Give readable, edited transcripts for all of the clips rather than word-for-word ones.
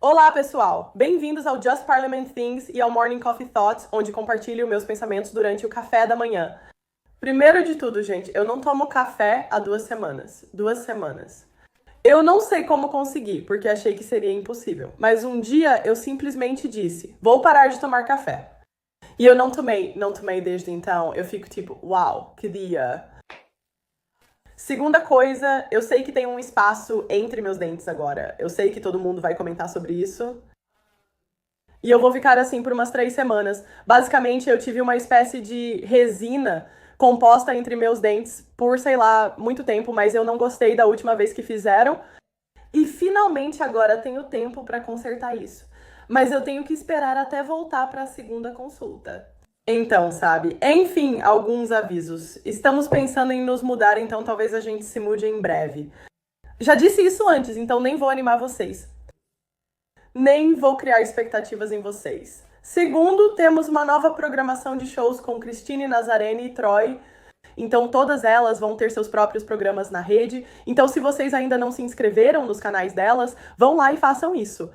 Olá, pessoal! Bem-vindos ao Just Parliament Things e ao Morning Coffee Thoughts, onde compartilho meus pensamentos durante o café da manhã. Primeiro de tudo, gente, eu não tomo café há 2 semanas. 2 semanas. Eu não sei como consegui, porque achei que seria impossível. Mas um dia eu simplesmente disse: vou parar de tomar café. E eu não tomei desde então. Eu fico tipo, uau, que dia. Segunda coisa, eu sei que tem um espaço entre meus dentes agora. Eu sei que todo mundo vai comentar sobre isso. E eu vou ficar assim por umas 3 semanas. Basicamente, eu tive uma espécie de resina composta entre meus dentes por, sei lá, muito tempo, mas eu não gostei da última vez que fizeram. E finalmente agora tenho tempo para consertar isso. Mas eu tenho que esperar até voltar para a segunda consulta. Então, sabe? Enfim, alguns avisos. Estamos pensando em nos mudar, então talvez a gente se mude em breve. Já disse isso antes, então nem vou animar vocês. Nem vou criar expectativas em vocês. Segundo, temos uma nova programação de shows com Christine Nazarene e Troy. Então, todas elas vão ter seus próprios programas na rede. Então, se vocês ainda não se inscreveram nos canais delas, vão lá e façam isso.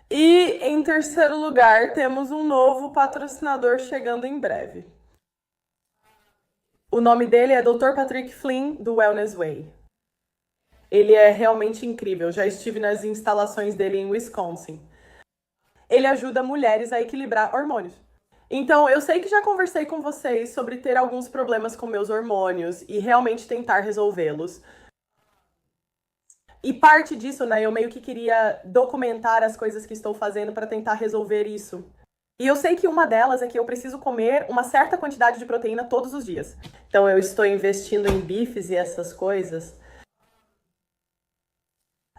E, em terceiro lugar, temos um novo patrocinador chegando em breve. O nome dele é Dr. Patrick Flynn, do Wellness Way. Ele é realmente incrível. Já estive nas instalações dele em Wisconsin. Ele ajuda mulheres a equilibrar hormônios. Então, eu sei que já conversei com vocês sobre ter alguns problemas com meus hormônios e realmente tentar resolvê-los. E parte disso, né, eu meio que queria documentar as coisas que estou fazendo para tentar resolver isso. E eu sei que uma delas é que eu preciso comer uma certa quantidade de proteína todos os dias. Então, eu estou investindo em bifes e essas coisas.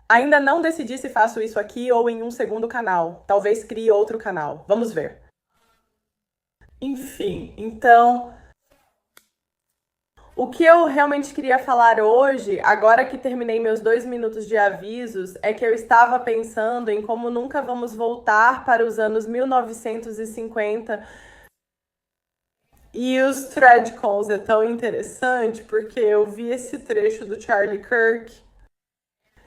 Ainda não decidi se faço isso aqui ou em um segundo canal. Talvez crie outro canal. Vamos ver. Enfim, então, o que eu realmente queria falar hoje, agora que terminei meus 2 minutos de avisos, é que eu estava pensando em como nunca vamos voltar para os anos 1950. E os Threadcons é tão interessante porque eu vi esse trecho do Charlie Kirk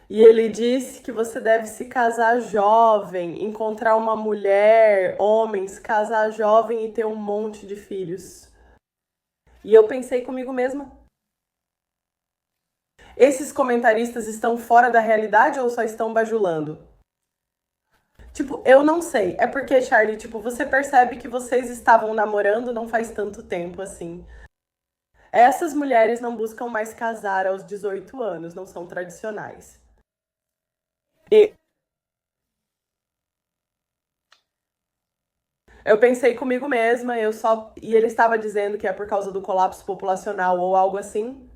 e ele disse que você deve se casar jovem, encontrar uma mulher, homens, casar jovem e ter um monte de filhos. E eu pensei comigo mesma, esses comentaristas estão fora da realidade ou só estão bajulando? Tipo, eu não sei. É porque, Charlie, tipo, você percebe que vocês estavam namorando não faz tanto tempo assim. Essas mulheres não buscam mais casar aos 18 anos, não são tradicionais. E eu pensei comigo mesma, eu só. E ele estava dizendo que é por causa do colapso populacional ou algo assim.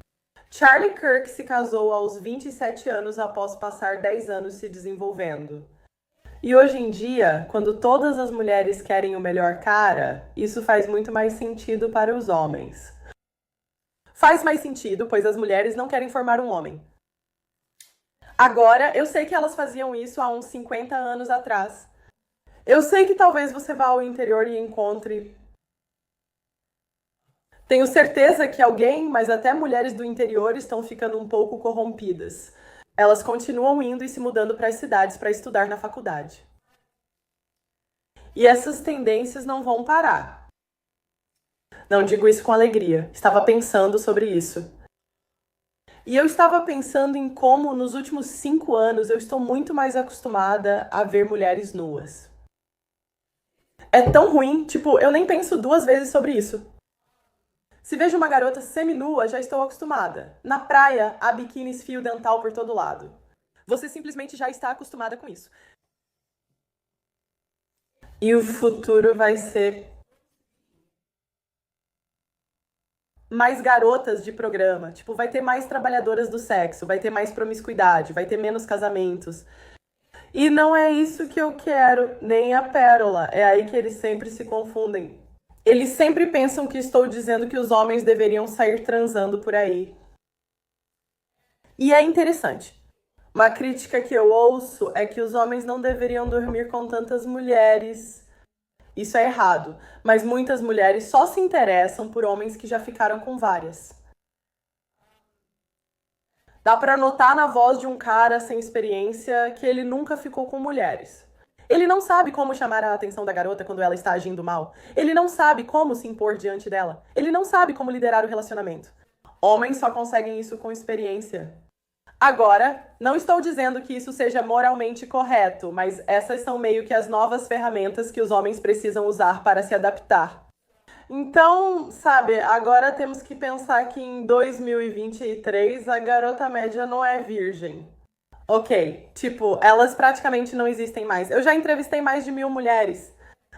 Charlie Kirk se casou aos 27 anos após passar 10 anos se desenvolvendo. E hoje em dia, quando todas as mulheres querem o melhor cara, isso faz muito mais sentido para os homens. Faz mais sentido, pois as mulheres não querem formar um homem. Agora, eu sei que elas faziam isso há uns 50 anos atrás. Eu sei que talvez você vá ao interior e encontre. Tenho certeza que alguém, mas até mulheres do interior estão ficando um pouco corrompidas. Elas continuam indo e se mudando para as cidades para estudar na faculdade. E essas tendências não vão parar. Não digo isso com alegria. Estava pensando sobre isso. E eu estava pensando em como, nos últimos 5 anos, eu estou muito mais acostumada a ver mulheres nuas. É tão ruim, tipo, eu nem penso 2 vezes sobre isso. Se vejo uma garota seminua, já estou acostumada. Na praia, há biquínis fio dental por todo lado. Você simplesmente já está acostumada com isso. E o futuro vai ser mais garotas de programa. Tipo, vai ter mais trabalhadoras do sexo, vai ter mais promiscuidade, vai ter menos casamentos. E não é isso que eu quero, nem a pérola. É aí que eles sempre se confundem. Eles sempre pensam que estou dizendo que os homens deveriam sair transando por aí. E é interessante. Uma crítica que eu ouço é que os homens não deveriam dormir com tantas mulheres. Isso é errado, mas muitas mulheres só se interessam por homens que já ficaram com várias. Dá pra notar na voz de um cara sem experiência que ele nunca ficou com mulheres. Ele não sabe como chamar a atenção da garota quando ela está agindo mal. Ele não sabe como se impor diante dela. Ele não sabe como liderar o relacionamento. Homens só conseguem isso com experiência. Agora, não estou dizendo que isso seja moralmente correto, mas essas são meio que as novas ferramentas que os homens precisam usar para se adaptar. Então, sabe, agora temos que pensar que em 2023 a garota média não é virgem. Ok, tipo, elas praticamente não existem mais. Eu já entrevistei mais de 1.000 mulheres.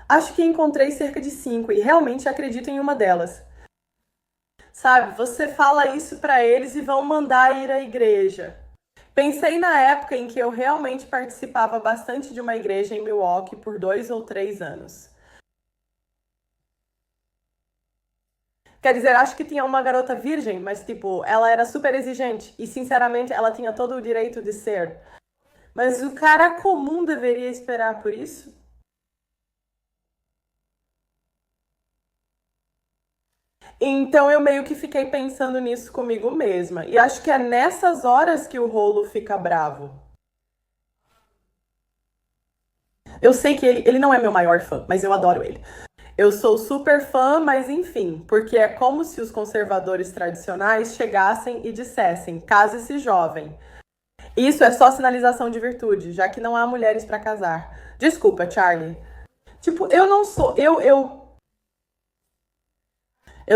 Acho que encontrei cerca de 5 e realmente acredito em uma delas. Sabe, você fala isso pra eles e vão mandar ir à igreja. Pensei na época em que eu realmente participava bastante de uma igreja em Milwaukee por 2 ou 3 anos. Quer dizer, acho que tinha uma garota virgem, mas tipo, ela era super exigente e sinceramente ela tinha todo o direito de ser. Mas o cara comum deveria esperar por isso? Então eu meio que fiquei pensando nisso comigo mesma. E acho que é nessas horas que o rolo fica bravo. Eu sei que ele não é meu maior fã, mas eu adoro ele. Eu sou super fã, mas enfim, porque é como se os conservadores tradicionais chegassem e dissessem: case-se jovem. Isso é só sinalização de virtude, já que não há mulheres para casar. Desculpa, Charlie. Tipo, eu não sou. Eu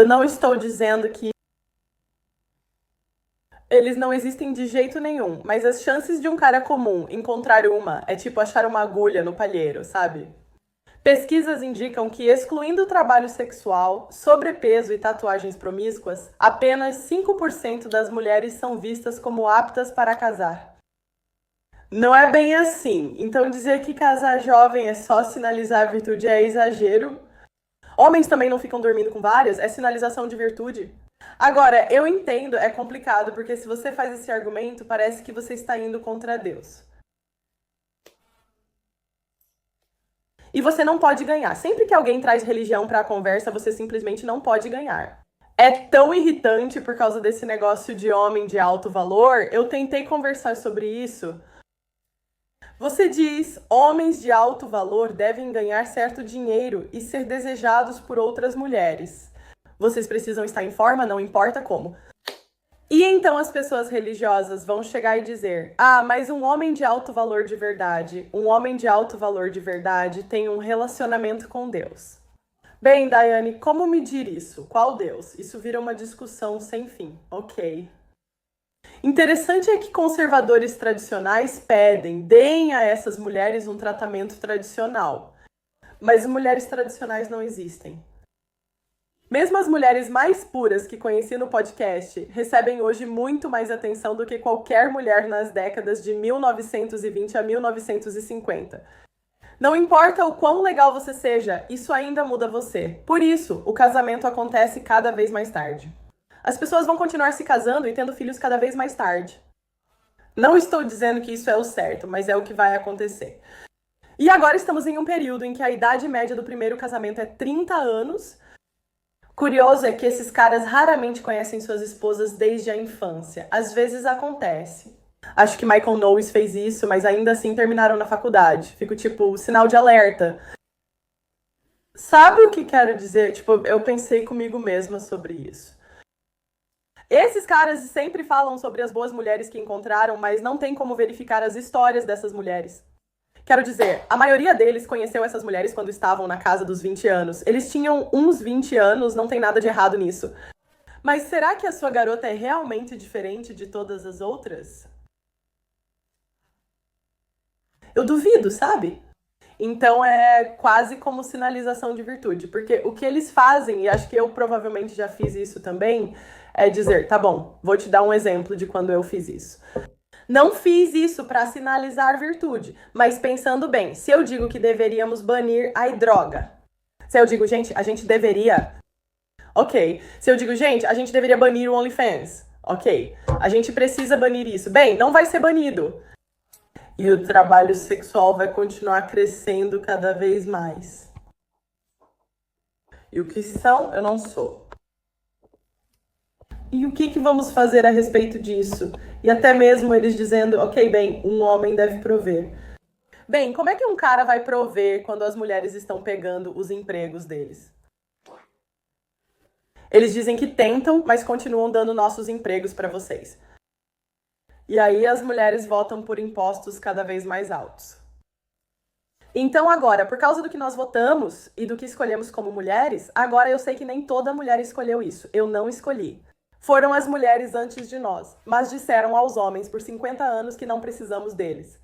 não estou dizendo que eles não existem de jeito nenhum, mas as chances de um cara comum encontrar uma é tipo achar uma agulha no palheiro, sabe? Pesquisas indicam que, excluindo o trabalho sexual, sobrepeso e tatuagens promíscuas, apenas 5% das mulheres são vistas como aptas para casar. Não é bem assim. Então dizer que casar jovem é só sinalizar virtude é exagero. Homens também não ficam dormindo com várias, é sinalização de virtude. Agora, eu entendo, é complicado, porque se você faz esse argumento, parece que você está indo contra Deus. E você não pode ganhar. Sempre que alguém traz religião para a conversa, você simplesmente não pode ganhar. É tão irritante por causa desse negócio de homem de alto valor. Eu tentei conversar sobre isso. Você diz: homens de alto valor devem ganhar certo dinheiro e ser desejados por outras mulheres. Vocês precisam estar em forma, não importa como. E então as pessoas religiosas vão chegar e dizer: ah, mas um homem de alto valor de verdade, um homem de alto valor de verdade tem um relacionamento com Deus. Bem, Daiane, como medir isso? Qual Deus? Isso vira uma discussão sem fim. Ok. Interessante é que conservadores tradicionais pedem, deem a essas mulheres um tratamento tradicional. Mas mulheres tradicionais não existem. Mesmo as mulheres mais puras que conheci no podcast recebem hoje muito mais atenção do que qualquer mulher nas décadas de 1920 a 1950. Não importa o quão legal você seja, isso ainda muda você. Por isso, o casamento acontece cada vez mais tarde. As pessoas vão continuar se casando e tendo filhos cada vez mais tarde. Não estou dizendo que isso é o certo, mas é o que vai acontecer. E agora estamos em um período em que a idade média do primeiro casamento é 30 anos. Curioso é que esses caras raramente conhecem suas esposas desde a infância. Às vezes acontece. Acho que Michael Knowles fez isso, mas ainda assim terminaram na faculdade. Fico tipo, sinal de alerta. Sabe o que quero dizer? Tipo, eu pensei comigo mesma sobre isso. Esses caras sempre falam sobre as boas mulheres que encontraram, mas não tem como verificar as histórias dessas mulheres. Quero dizer, a maioria deles conheceu essas mulheres quando estavam na casa dos 20 anos. Eles tinham uns 20 anos, não tem nada de errado nisso. Mas será que a sua garota é realmente diferente de todas as outras? Eu duvido, sabe? Então é quase como sinalização de virtude, porque o que eles fazem, e acho que eu provavelmente já fiz isso também, é dizer, tá bom, vou te dar um exemplo de quando eu fiz isso. Não fiz isso para sinalizar virtude, mas pensando bem, se eu digo que deveríamos banir a droga, se eu digo, gente, a gente deveria. Ok. Se eu digo, gente, a gente deveria banir o OnlyFans. Ok. A gente precisa banir isso. Bem, não vai ser banido. E o trabalho sexual vai continuar crescendo cada vez mais. E o que são, eu não sou. E o que vamos fazer a respeito disso? E até mesmo eles dizendo, ok, bem, um homem deve prover. Bem, como é que um cara vai prover quando as mulheres estão pegando os empregos deles? Eles dizem que tentam, mas continuam dando nossos empregos para vocês. E aí as mulheres votam por impostos cada vez mais altos. Então agora, por causa do que nós votamos e do que escolhemos como mulheres, agora eu sei que nem toda mulher escolheu isso. Eu não escolhi. Foram as mulheres antes de nós, mas disseram aos homens por 50 anos que não precisamos deles.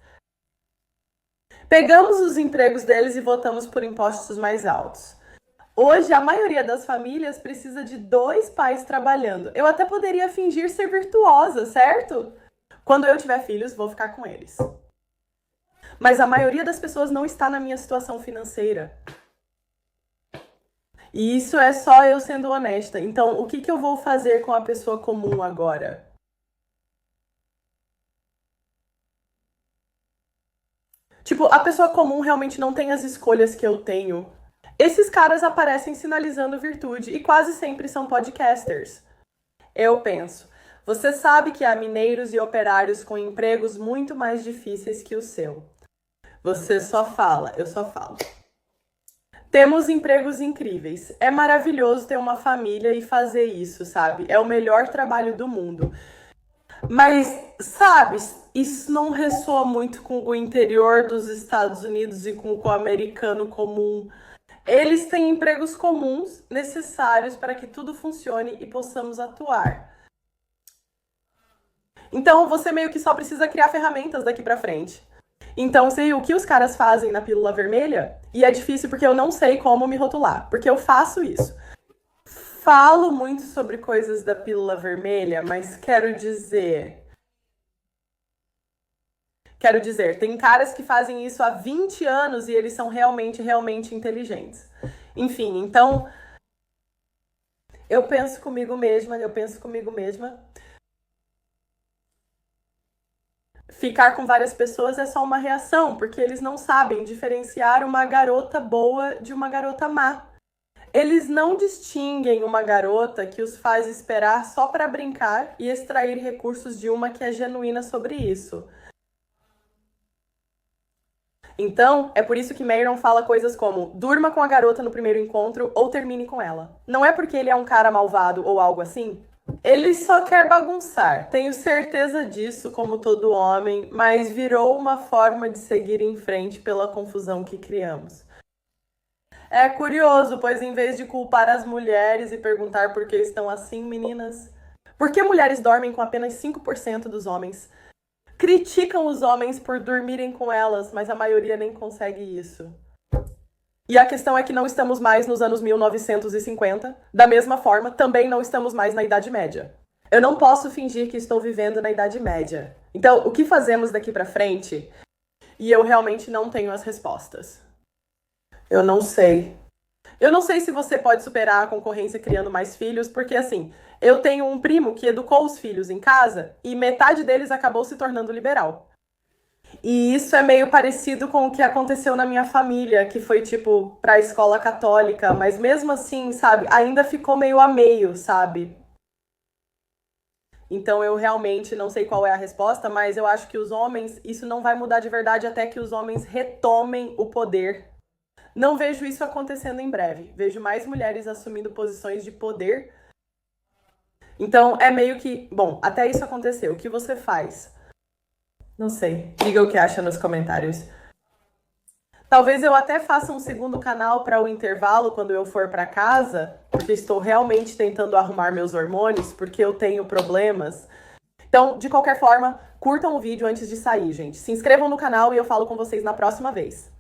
Pegamos os empregos deles e votamos por impostos mais altos. Hoje, a maioria das famílias precisa de 2 pais trabalhando. Eu até poderia fingir ser virtuosa, certo? Quando eu tiver filhos, vou ficar com eles. Mas a maioria das pessoas não está na minha situação financeira. E isso é só eu sendo honesta. Então, o que eu vou fazer com a pessoa comum agora? Tipo, a pessoa comum realmente não tem as escolhas que eu tenho. Esses caras aparecem sinalizando virtude e quase sempre são podcasters. Eu penso, você sabe que há mineiros e operários com empregos muito mais difíceis que o seu. Você só fala, eu só falo. Temos empregos incríveis. É maravilhoso ter uma família e fazer isso, sabe? É o melhor trabalho do mundo. Mas, sabe, isso não ressoa muito com o interior dos Estados Unidos e com o americano comum. Eles têm empregos comuns necessários para que tudo funcione e possamos atuar. Então, você meio que só precisa criar ferramentas daqui para frente. Então, sei o que os caras fazem na pílula vermelha, e é difícil porque eu não sei como me rotular, porque eu faço isso. Falo muito sobre coisas da pílula vermelha, mas quero dizer, tem caras que fazem isso há 20 anos e eles são realmente, realmente inteligentes. Enfim, então, eu penso comigo mesma. Ficar com várias pessoas é só uma reação, porque eles não sabem diferenciar uma garota boa de uma garota má. Eles não distinguem uma garota que os faz esperar só para brincar e extrair recursos de uma que é genuína sobre isso. Então, é por isso que Mayron fala coisas como durma com a garota no primeiro encontro ou termine com ela. Não é porque ele é um cara malvado ou algo assim. Ele só quer bagunçar. Tenho certeza disso, como todo homem, mas virou uma forma de seguir em frente pela confusão que criamos. É curioso, pois em vez de culpar as mulheres e perguntar por que estão assim, meninas, por que mulheres dormem com apenas 5% dos homens? Criticam os homens por dormirem com elas, mas a maioria nem consegue isso. E a questão é que não estamos mais nos anos 1950. Da mesma forma, também não estamos mais na Idade Média. Eu não posso fingir que estou vivendo na Idade Média. Então, o que fazemos daqui pra frente? E eu realmente não tenho as respostas. Eu não sei. Eu não sei se você pode superar a concorrência criando mais filhos, porque assim, eu tenho um primo que educou os filhos em casa e metade deles acabou se tornando liberal. E isso é meio parecido com o que aconteceu na minha família, que foi tipo pra escola católica, mas mesmo assim, sabe, ainda ficou meio a meio, sabe? Então eu realmente não sei qual é a resposta, mas eu acho que os homens, isso não vai mudar de verdade até que os homens retomem o poder. Não vejo isso acontecendo em breve. Vejo mais mulheres assumindo posições de poder. Então é meio que, bom, até isso aconteceu. O que você faz? Não sei. Diga o que acha nos comentários. Talvez eu até faça um segundo canal para o intervalo quando eu for para casa, porque estou realmente tentando arrumar meus hormônios, porque eu tenho problemas. Então, de qualquer forma, curtam o vídeo antes de sair, gente. Se inscrevam no canal e eu falo com vocês na próxima vez.